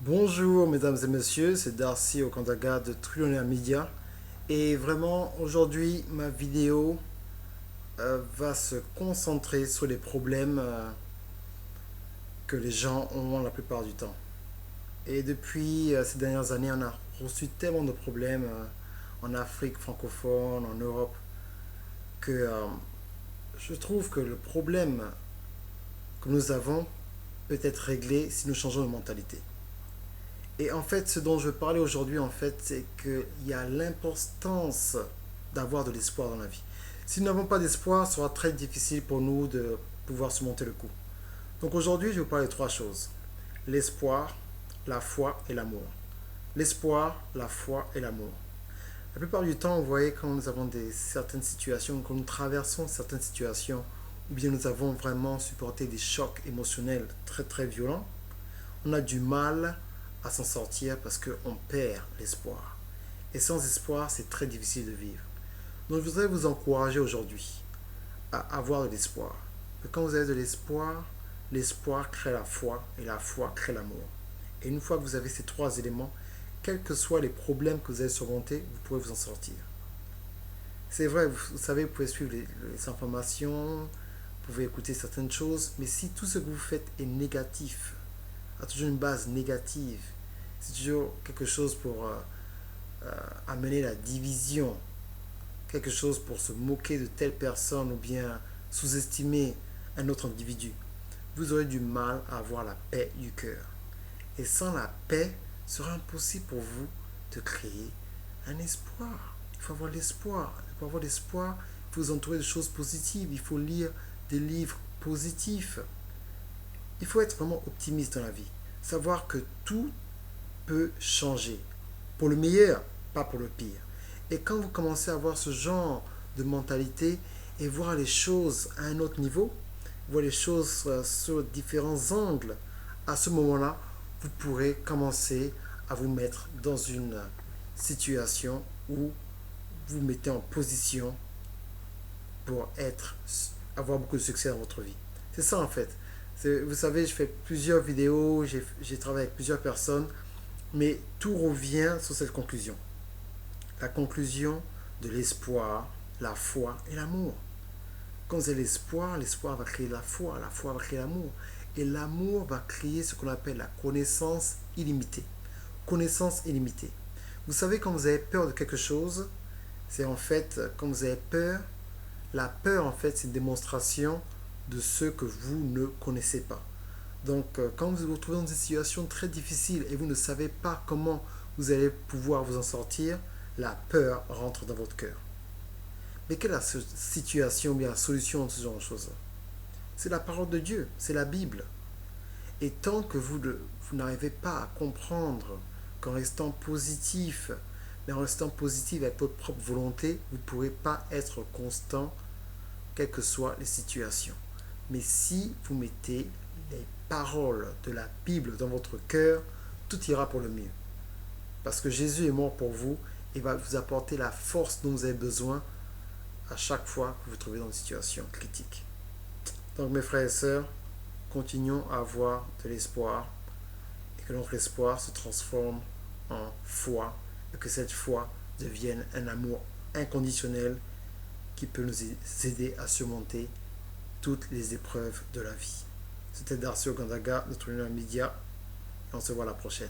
Bonjour mesdames et messieurs, c'est Darcy Okandaga de Trillionaire Media. Et vraiment aujourd'hui ma vidéo va se concentrer sur les problèmes que les gens ont la plupart du temps. Et depuis ces dernières années, on a reçu tellement de problèmes en Afrique francophone, en Europe, que je trouve que le problème que nous avons peut être réglé si nous changeons de mentalité. Et en fait, ce dont je veux parler aujourd'hui, en fait, c'est qu'il y a l'importance d'avoir de l'espoir dans la vie. Si nous n'avons pas d'espoir, ce sera très difficile pour nous de pouvoir surmonter le coup. Donc aujourd'hui, je vais vous parler de trois choses. L'espoir, la foi et l'amour. L'espoir, la foi et l'amour. La plupart du temps, vous voyez, quand nous avons certaines situations, quand nous traversons certaines situations, ou bien nous avons vraiment supporté des chocs émotionnels très très violents, on a du mal à s'en sortir parce qu'on perd l'espoir. Et sans espoir, c'est très difficile de vivre. Donc je voudrais vous encourager aujourd'hui à avoir de l'espoir. Et quand vous avez de l'espoir, l'espoir crée la foi et la foi crée l'amour. Et une fois que vous avez ces trois éléments, quels que soient les problèmes que vous avez surmontés, vous pourrez vous en sortir. C'est vrai, vous savez, vous pouvez suivre les informations, vous pouvez écouter certaines choses, mais si tout ce que vous faites est négatif, a toujours une base négative, c'est toujours quelque chose pour amener la division, quelque chose pour se moquer de telle personne ou bien sous-estimer un autre individu, vous aurez du mal à avoir la paix du cœur. Et sans la paix, il sera impossible pour vous de créer un espoir. Il faut avoir l'espoir. Pour avoir l'espoir, il faut vous entourer de choses positives. Il faut lire des livres positifs. Il faut être vraiment optimiste dans la vie. Savoir que tout peut changer. Pour le meilleur, pas pour le pire. Et quand vous commencez à avoir ce genre de mentalité et voir les choses à un autre niveau, voir les choses sur différents angles, à ce moment-là, vous pourrez commencer à vous mettre dans une situation où vous mettez en position pour avoir beaucoup de succès dans votre vie. C'est ça en fait. Vous savez, je fais plusieurs vidéos, j'ai travaillé avec plusieurs personnes, mais tout revient sur cette conclusion. La conclusion de l'espoir, la foi et l'amour. Quand vous avez l'espoir, l'espoir va créer la foi va créer l'amour. Et l'amour va créer ce qu'on appelle la connaissance illimitée. Connaissance illimitée. Vous savez, quand vous avez peur de quelque chose, c'est en fait, quand vous avez peur, la peur, en fait, c'est une démonstration de ce que vous ne connaissez pas. Donc, quand vous vous retrouvez dans une situation très difficile et vous ne savez pas comment vous allez pouvoir vous en sortir, la peur rentre dans votre cœur. Mais quelle est la situation ou bien la solution de ce genre de choses? C'est la parole de Dieu, c'est la Bible. Et tant que vous n'arrivez pas à comprendre qu'en restant positif, mais en restant positif avec votre propre volonté, vous ne pourrez pas être constant, quelles que soient les situations. Mais si vous mettez les paroles de la Bible dans votre cœur, tout ira pour le mieux. Parce que Jésus est mort pour vous et va vous apporter la force dont vous avez besoin à chaque fois que vous vous trouvez dans une situation critique. Donc mes frères et sœurs, continuons à avoir de l'espoir et que notre espoir se transforme en foi et que cette foi devienne un amour inconditionnel qui peut nous aider à surmonter toutes les épreuves de la vie. C'était Darcy Ogandaga de Trillionaire Media et on se voit la prochaine.